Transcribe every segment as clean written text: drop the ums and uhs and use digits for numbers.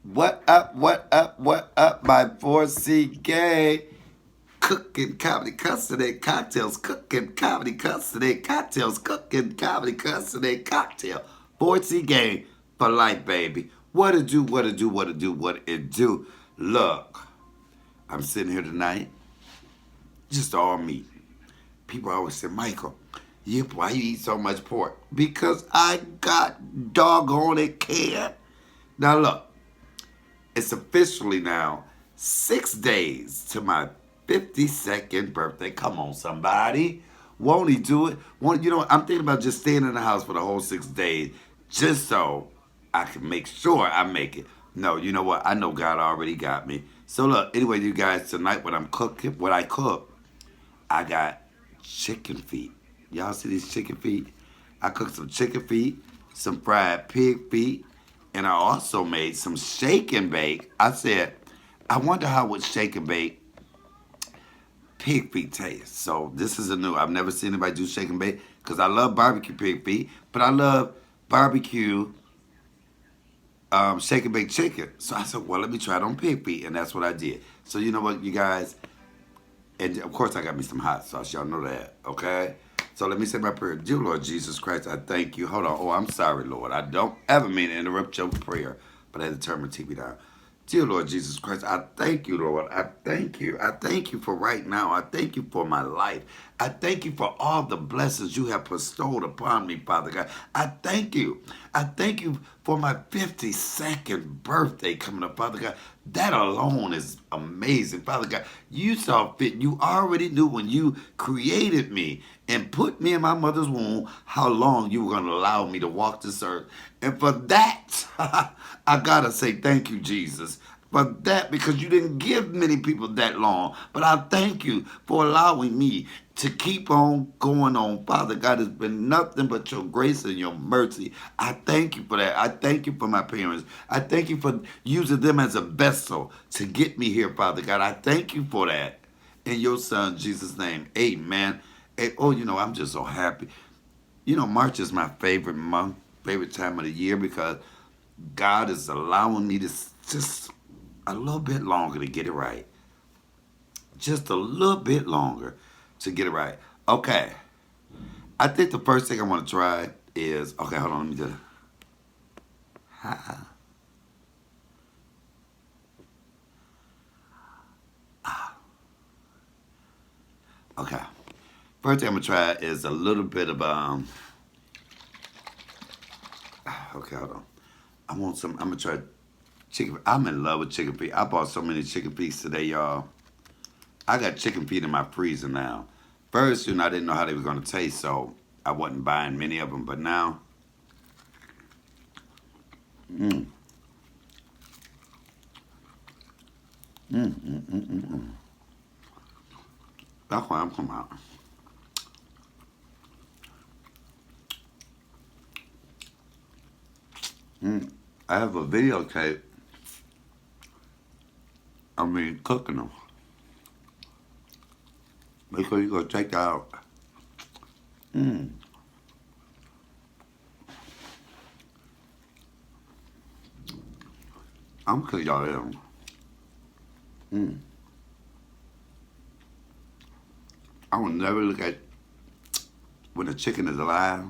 What up, my 4C gang? Cooking comedy, custody, cocktails, cooking comedy, custody, cocktails, cooking comedy, custody, cocktail. 4C gang for life, baby. What it do, what it do, what it do, what it do. Look, I'm sitting here tonight, just all meat. People always say, Michael, yep, why you eat so much pork? Because I got doggone it can. Now look, it's officially now 6 days to my 52nd birthday. Come on, somebody. Won't he do it? Won't, you know, I'm thinking about just staying in the house for the whole 6 days just so I can make sure I make it. No, you know what? I know God already got me. So look, anyway, you guys, tonight what I'm cooking, what I cook, I got chicken feet. Y'all see these chicken feet? I cooked some chicken feet, some fried pig feet, and I also made some shake and bake. I said, I wonder how would shake and bake pig feet taste. So this is a new. I've never seen anybody do shake and bake because I love barbecue pig feet, but I love barbecue shake and bake chicken. So I said, well, let me try it on pig feet, and that's what I did. So you know what, you guys, and of course I got me some hot sauce. Y'all know that, okay? So let me say my prayer. Dear Lord Jesus Christ, I thank you. Hold on. Oh, I'm sorry, Lord. I don't ever mean to interrupt your prayer, but I had to turn my TV down. Dear Lord Jesus Christ, I thank you, Lord. I thank you. I thank you for right now. I thank you for my life. I thank you for all the blessings you have bestowed upon me, Father God. I thank you. I thank you for my 52nd birthday coming up, Father God. That alone is amazing, Father God. You saw fit. You already knew when you created me and put me in my mother's womb how long you were going to allow me to walk this earth. And for that, I got to say thank you, Jesus. For that, because you didn't give many people that long. But I thank you for allowing me to keep on going on. Father God, it's been nothing but your grace and your mercy. I thank you for that. I thank you for my parents. I thank you for using them as a vessel to get me here, Father God. I thank you for that. In your son, Jesus' name, amen. Oh, you know, I'm just so happy. You know, March is my favorite month, favorite time of the year because God is allowing me to just a little bit longer to get it right. Just a little bit longer to get it right. Okay. I think the first thing I want to try is okay, hold on, let me just okay. First thing I'm gonna try is a little bit of okay, hold on. I want some I'm gonna try chicken. I'm in love with chicken feet. I bought so many chicken feet today, y'all. I got chicken feet in my freezer now. First, you know, I didn't know how they were gonna taste, so I wasn't buying many of them. But now, mm, that's why I'm coming out. I have a videotape of me cooking them. Make sure you go check that out. I'm cooking y'all them. I will never look at when the chicken is alive.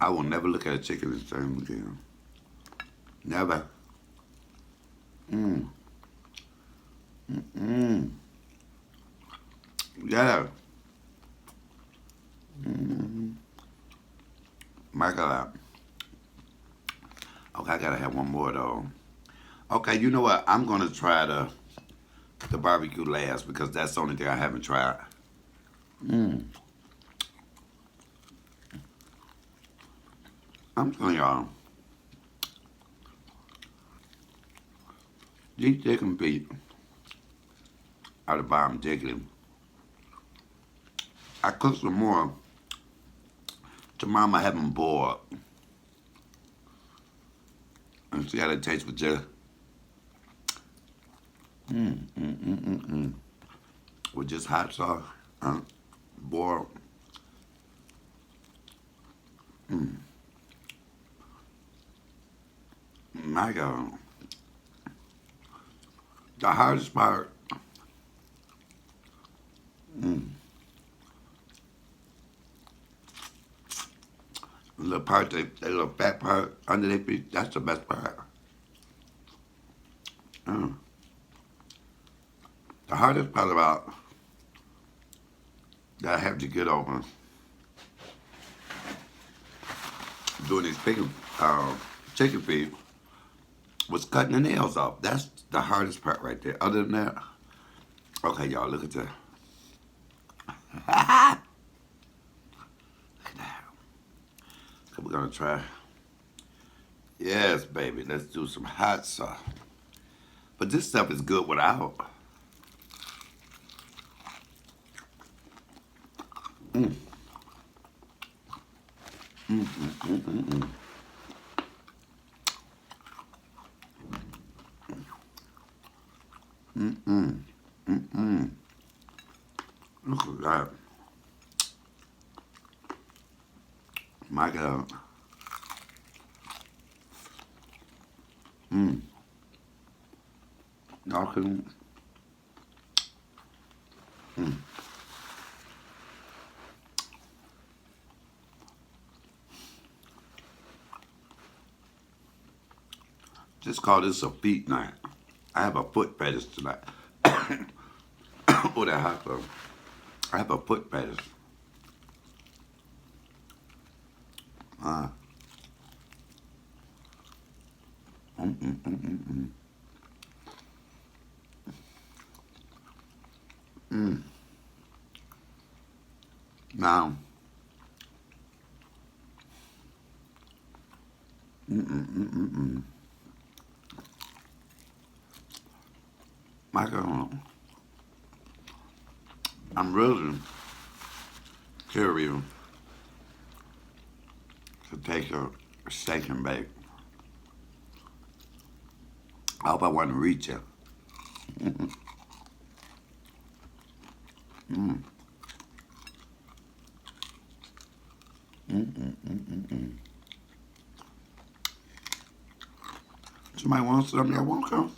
I will never look at a chicken the same again. Never. Yeah. My God. Okay, I gotta have one more though. Okay, you know what? I'm gonna try the barbecue last because that's the only thing I haven't tried. I'm telling y'all, these chicken feet are the bomb diggity. I cook some more. Tomorrow I have them boiled and see how they taste with just hot sauce, boiled. My God. The hardest part, the little part, that little fat part under their feet, that's the best part. Mm. The hardest part about that I have to get over doing these chicken feet was cutting the nails off. That's the hardest part right there. Other than that, okay, y'all, look at that. Look at that. So we're gonna try. Yes, baby. Let's do some hot sauce. But this stuff is good without. Mm. Mm, mm, mm, mm, mm. Mm, mm, mm, mm. Look at that. My God. Mm. Y'all can. Mm. Just call this a feet night. I have a foot fetish tonight. Oh, that hot though. I have a foot fetish. Uh, mm, mm, mm, mm, mm. Mm. Now, mm, mm, mm, mm, mm. My God, I'm really curious to take a steak and bake. I hope I want to reach you. Mm, mm, mm, mm, mm, mm. Somebody wants something? Y'all want some?